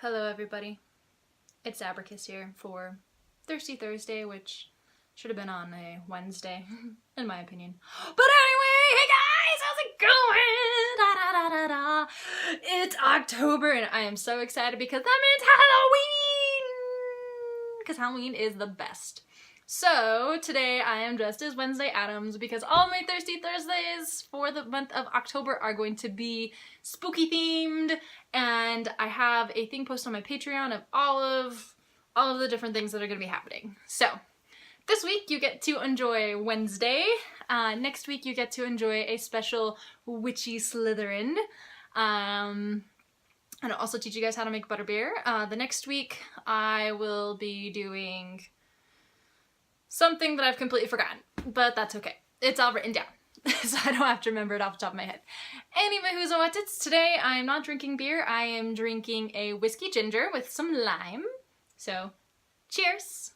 Hello everybody, it's Zabracus here for Thirsty Thursday, which should have been on a Wednesday, in my opinion. But anyway, hey guys, how's it going? Da, da, da, da, da. It's October and I am so excited because that means Halloween! Because Halloween is the best. So today I am dressed as Wednesday Addams because all my Thirsty Thursdays for the month of October are going to be spooky themed, and I have a thing posted on my Patreon of all of the different things that are going to be happening. So this week you get to enjoy Wednesday. Next week you get to enjoy a special witchy Slytherin. And I'll also teach you guys how to make butterbeer. The next week I will be doing something that I've completely forgotten, but that's okay. It's all written down, so I don't have to remember it off the top of my head. Anyway, who's what it's today? I am not drinking beer. I am drinking a whiskey ginger with some lime. So, cheers.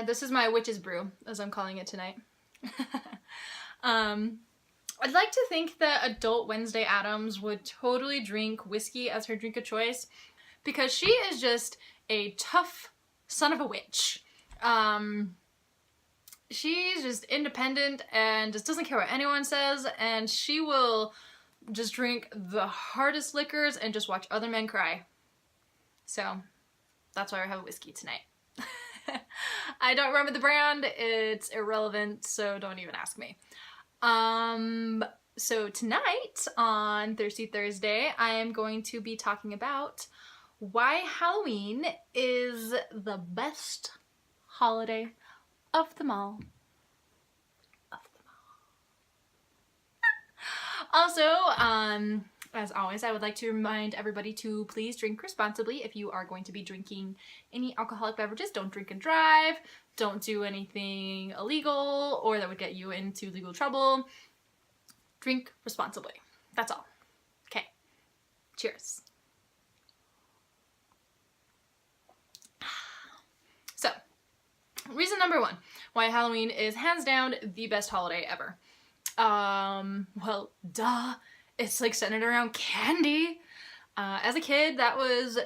This is my witch's brew, as I'm calling it tonight. I'd like to think that adult Wednesday Addams would totally drink whiskey as her drink of choice, because she is just a tough son of a witch. She's just independent and just doesn't care what anyone says, and she will just drink the hardest liquors and just watch other men cry. So that's why I have whiskey tonight. I don't remember the brand, it's irrelevant, so don't even ask me. So tonight on Thirsty Thursday, I am going to be talking about why Halloween is the best holiday of them all. Also, as always, I would like to remind everybody to please drink responsibly. If you are going to be drinking any alcoholic beverages, don't drink and drive. Don't do anything illegal or that would get you into legal trouble. Drink responsibly. That's all. Okay. Cheers. So, reason number one why Halloween is hands down the best holiday ever. Well, duh. It's like centered around candy. As a kid, that was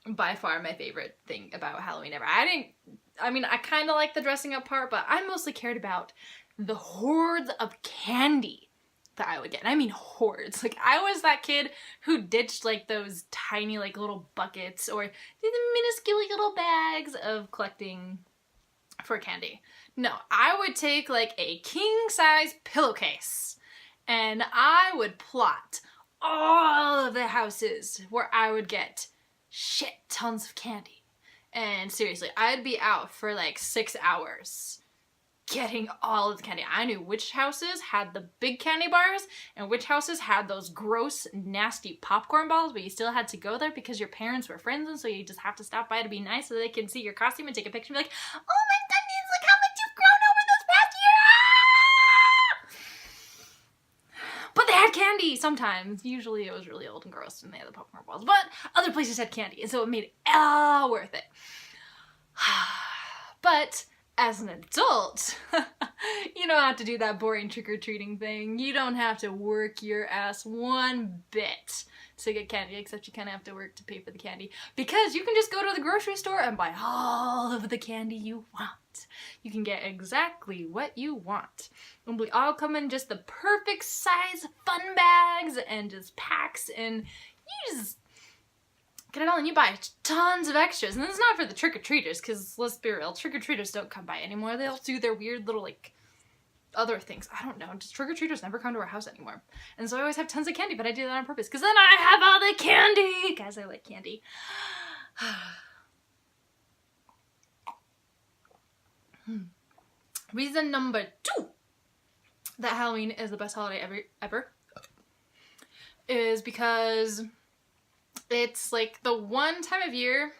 by far my favorite thing about Halloween ever. I kind of like the dressing up part, but I mostly cared about the hordes of candy that I would get. And I mean hordes. Like, I was that kid who ditched like those tiny like little buckets or the minuscule little bags of collecting for candy. No, I would take like a king-size pillowcase and I would plot all of the houses where I would get shit tons of candy. And seriously, I'd be out for like 6 hours getting all of the candy. I knew which houses had the big candy bars and which houses had those gross, nasty popcorn balls, but you still had to go there because your parents were friends, and so you just have to stop by to be nice so they can see your costume and take a picture and be like, oh my goodness, look how much you've grown over this past year! Ah! But they had candy sometimes. Usually it was really old and gross and they had the popcorn balls, but other places had candy, and so it made it all worth it. But as an adult, you don't have to do that boring trick-or-treating thing. You don't have to work your ass one bit to get candy, except you kind of have to work to pay for the candy, because you can just go to the grocery store and buy all of the candy you want. You can get exactly what you want. And we all come in just the perfect size fun bags and just packs, and you just get it all and you buy tons of extras. And this is not for the trick-or-treaters, because let's be real, trick-or-treaters don't come by anymore. They'll do their weird little, like, other things. I don't know. Just trick-or-treaters never come to our house anymore. And so I always have tons of candy, but I do that on purpose, because then I have all the candy! Guys, I like candy. Reason number 2 that Halloween is the best holiday ever is because it's like the one time of year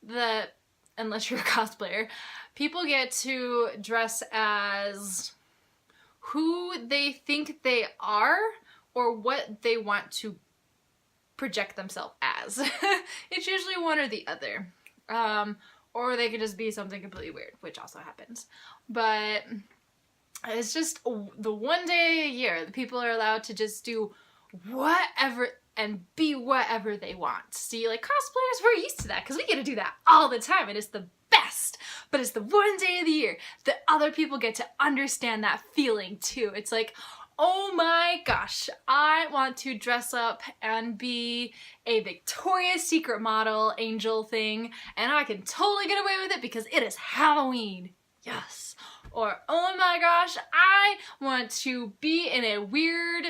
that, unless you're a cosplayer, people get to dress as who they think they are or what they want to project themselves as. It's usually one or the other. Or they could just be something completely weird, which also happens. But It's just the one day a year that people are allowed to just do whatever and be whatever they want. See, like, cosplayers, we're used to that because we get to do that all the time and it's the best. But it's the one day of the year that other people get to understand that feeling too. It's like, oh my gosh, I want to dress up and be a Victoria's Secret model angel thing, and I can totally get away with it because it is Halloween. Yes. Or, oh my gosh, I want to be in a weird,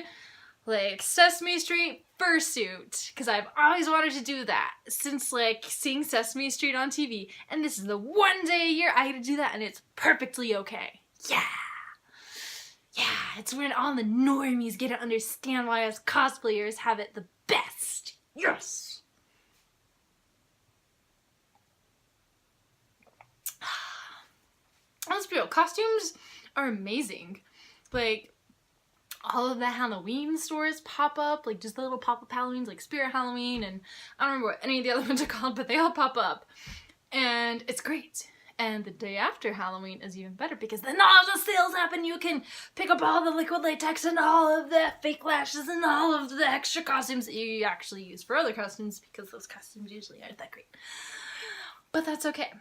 like, Sesame Street fursuit, because I've always wanted to do that since, like, seeing Sesame Street on TV, and this is the one day a year I get to do that, and it's perfectly okay. Yeah! Yeah, it's when all the normies get to understand why us cosplayers have it the best. Yes! Let's be real, costumes are amazing. Like, all of the Halloween stores pop up, like just the little pop-up Halloweens, like Spirit Halloween, and I don't remember what any of the other ones are called, but they all pop up. And it's great. And the day after Halloween is even better because then all the sales happen. You can pick up all the liquid latex and all of the fake lashes and all of the extra costumes that you actually use for other costumes because those costumes usually aren't that great. But that's okay.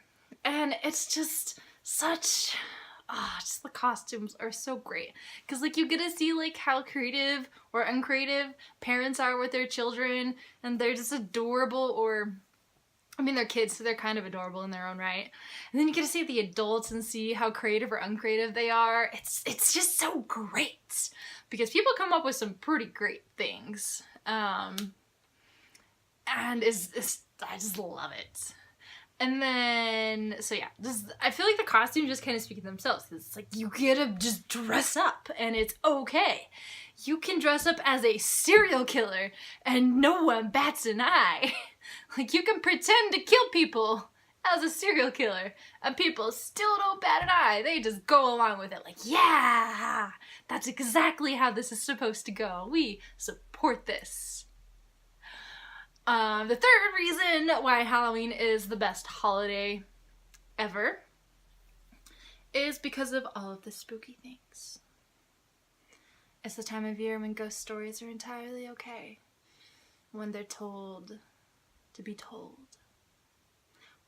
And it's just such... just the costumes are so great. Because, like, you get to see, like, how creative or uncreative parents are with their children. And they're just adorable or... I mean, they're kids, so they're kind of adorable in their own right. And then you get to see the adults and see how creative or uncreative they are. It's just so great. Because people come up with some pretty great things. And I just love it. And then, so yeah, I feel like the costumes just kind of speak for themselves. It's like, you get to just dress up, and it's okay. You can dress up as a serial killer, and no one bats an eye. Like, you can pretend to kill people as a serial killer, and people still don't bat an eye. They just go along with it like, yeah, that's exactly how this is supposed to go. We support this. The third reason why Halloween is the best holiday ever is because of all of the spooky things. It's the time of year when ghost stories are entirely okay. When they're told to be told.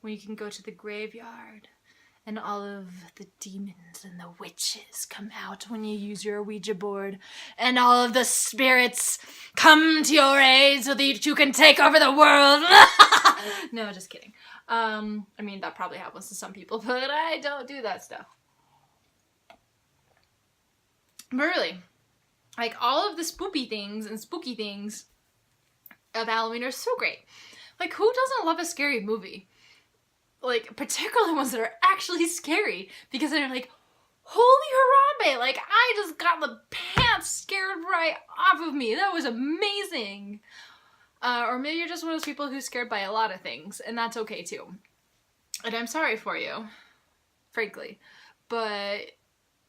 When you can go to the graveyard and all of the demons and the witches come out when you use your Ouija board, and all of the spirits come to your aid so that you can take over the world. No, just kidding. I mean, that probably happens to some people, but I don't do that stuff. But really, like, all of the spooky things of Halloween are so great. Like, who doesn't love a scary movie? Like, particularly ones that are actually scary, because they're like, holy harambe, like, I just got the pants scared right off of me. That was amazing. Or maybe you're just one of those people who's scared by a lot of things, and that's okay too. And I'm sorry for you, frankly, but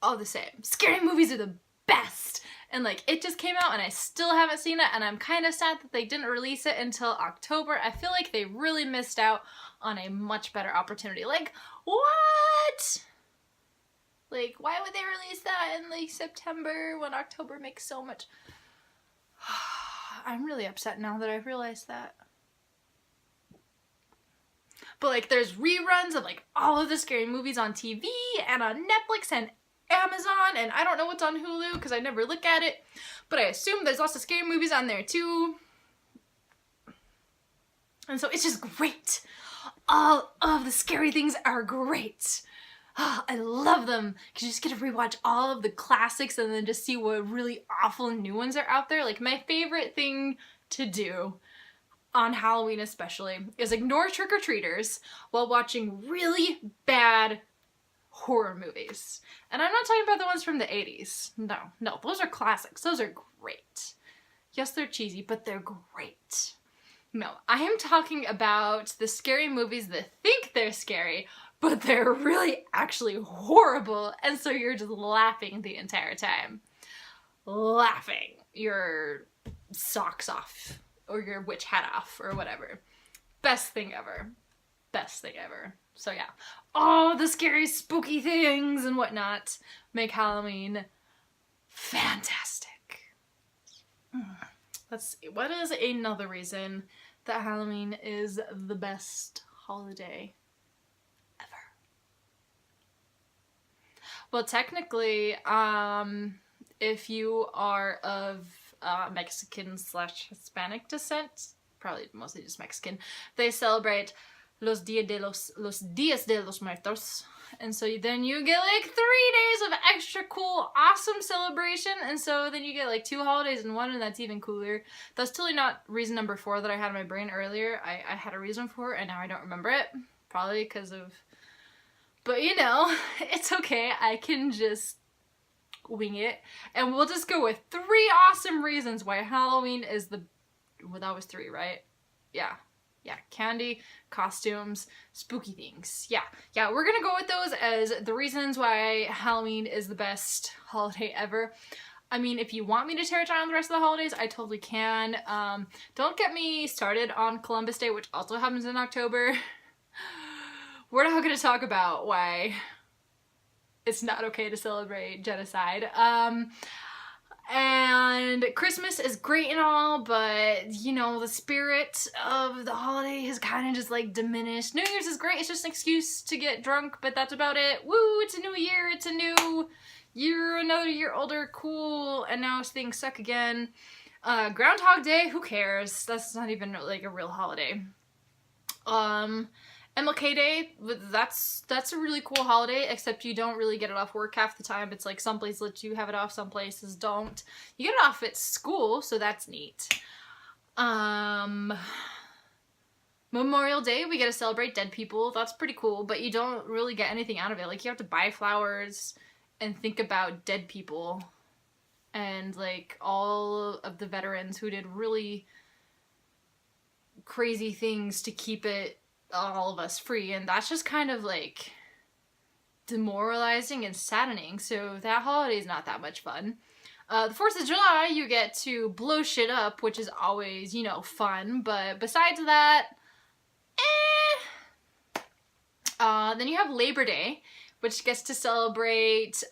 all the same, scary movies are the best. And, like, it just came out and I still haven't seen it, and I'm kind of sad that they didn't release it until October. I feel like they really missed out on a much better opportunity. Like, what? Like, why would they release that in, like, September when October makes so much... I'm really upset now that I've realized that. But, like, there's reruns of, like, all of the scary movies on TV and on Netflix and Amazon, and I don't know what's on Hulu because I never look at it, but I assume there's lots of scary movies on there too. And so it's just great. All of the scary things are great. I love them because you just get to rewatch all of the classics and then just see what really awful new ones are out there. Like, my favorite thing to do on Halloween especially is ignore trick-or-treaters while watching really bad horror movies. And I'm not talking about the ones from the 80s. No, those are classics. Those are great. Yes, they're cheesy, but they're great. No, I am talking about the scary movies that think they're scary, but they're really actually horrible, and so you're just laughing the entire time. Laughing your socks off, or your witch hat off, or whatever. Best thing ever. Best thing ever. So yeah, all the scary spooky things and whatnot make Halloween fantastic. Let's see, what is another reason that Halloween is the best holiday ever? Well, technically, if you are of Mexican/Hispanic descent, probably mostly just Mexican, they celebrate los Días de los Muertos. And so then you get like 3 days of extra cool, awesome celebration. And so then you get like 2 holidays in one, and that's even cooler. That's totally not reason number 4 that I had in my brain earlier. I had a reason for it, and now I don't remember it. Probably because of... But you know, it's okay. I can just wing it. And we'll just go with 3 awesome reasons why Halloween is the... Well, that was 3, right? Yeah. Yeah, candy, costumes, spooky things. Yeah, we're gonna go with those as the reasons why Halloween is the best holiday ever. I mean, if you want me to tear it down on the rest of the holidays, I totally can. Don't get me started on Columbus Day, which also happens in October. We're not gonna talk about why it's not okay to celebrate genocide. And Christmas is great and all, but, you know, the spirit of the holiday has kind of just, like, diminished. New Year's is great. It's just an excuse to get drunk, but that's about it. Woo, it's a new year. It's a new year, another year older. Cool. And now things suck again. Groundhog Day, who cares? That's not even, like, a real holiday. MLK Day, that's a really cool holiday, except you don't really get it off work half the time. It's like some places let you have it off, some places don't. You get it off at school, so that's neat. Memorial Day, we get to celebrate dead people. That's pretty cool, but you don't really get anything out of it. Like, you have to buy flowers and think about dead people and, like, all of the veterans who did really crazy things to keep it all of us free, and that's just kind of like demoralizing and saddening, so that holiday is not that much fun. The 4th of July, you get to blow shit up, which is always, you know, fun, but besides that, then you have Labor Day, which gets to celebrate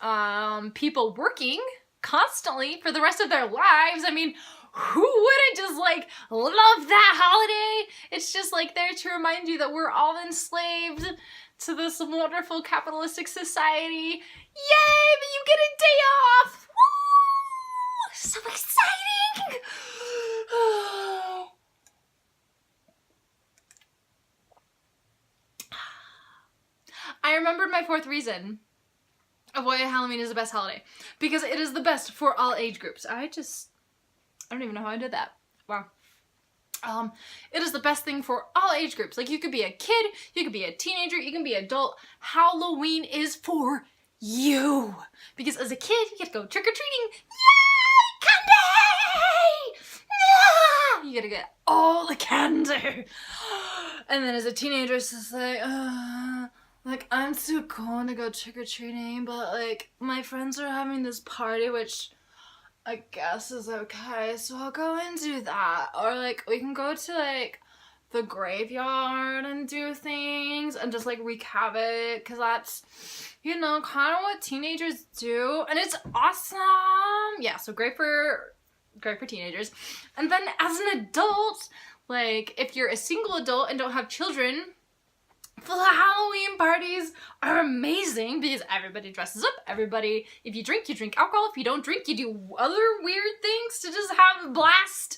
people working constantly for the rest of their lives. I mean, who wouldn't just, like, love that holiday? It's just, like, there to remind you that we're all enslaved to this wonderful capitalistic society. Yay, but you get a day off! Woo! So exciting! I remembered my 4th reason of why Halloween is the best holiday. Because it is the best for all age groups. I don't even know how I did that. Wow. It is the best thing for all age groups. Like, you could be a kid, you could be a teenager, you can be an adult. Halloween is for you. Because as a kid, you get to go trick-or-treating. Yay! Candy! Yeah! You gotta get all the candy. And then as a teenager, it's just like, I'm too cool to go trick-or-treating, but, like, my friends are having this party, which I guess is okay, so I'll go and do that. Or, like, we can go to, like, the graveyard and do things and just, like, wreak havoc, because that's, you know, kind of what teenagers do, and it's awesome! Yeah, so great for teenagers. And then as an adult, like, if you're a single adult and don't have children, the Halloween parties are amazing because everybody dresses up, everybody, if you drink alcohol, if you don't drink, you do other weird things to just have a blast.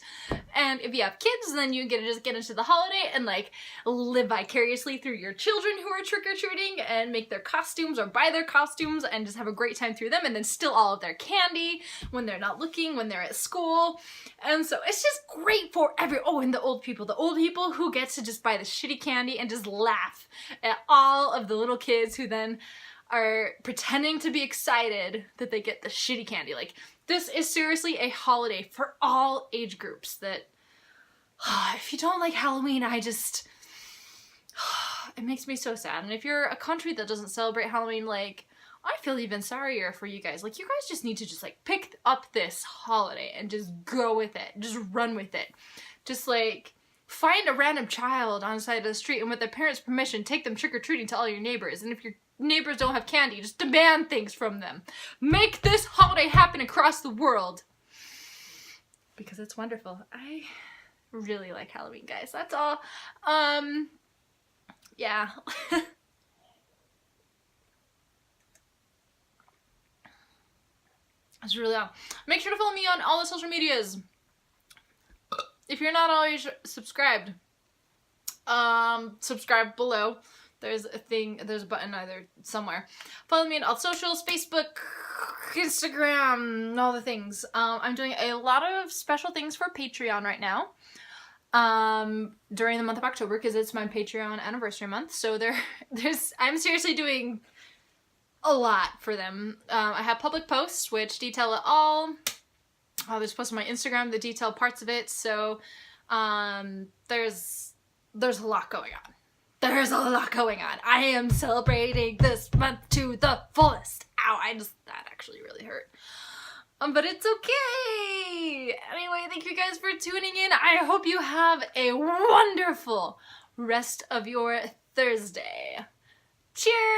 And if you have kids, then you get to just get into the holiday and, like, live vicariously through your children who are trick-or-treating and make their costumes or buy their costumes and just have a great time through them, and then steal all of their candy when they're not looking, when they're at school. And so it's just great for and the old people who get to just buy the shitty candy and just laugh at all of the little kids who then are pretending to be excited that they get the shitty candy. Like, this is seriously a holiday for all age groups that, if you don't like Halloween, it makes me so sad. And if you're a country that doesn't celebrate Halloween, like, I feel even sorrier for you guys. Like, you guys just need to just, like, pick up this holiday and just go with it. Just run with it. Just, like, Find a random child on the side of the street and with their parents' permission, take them trick-or-treating to all your neighbors. And if your neighbors don't have candy, just demand things from them. Make this holiday happen across the world. Because it's wonderful. I really like Halloween, guys. That's all. Yeah. That's really all. Make sure to follow me on all the social medias. If you're not already subscribed, subscribe below. There's a button either somewhere. Follow me on all socials, Facebook, Instagram, all the things. I'm doing a lot of special things for Patreon right now. During the month of October, because it's my Patreon anniversary month. So I'm seriously doing a lot for them. I have public posts which detail it all. There's posts on my Instagram that detail parts of it. So there's a lot going on. There's a lot going on. I am celebrating this month to the fullest. Ow, that actually really hurt. But it's okay. Anyway, thank you guys for tuning in. I hope you have a wonderful rest of your Thursday. Cheers!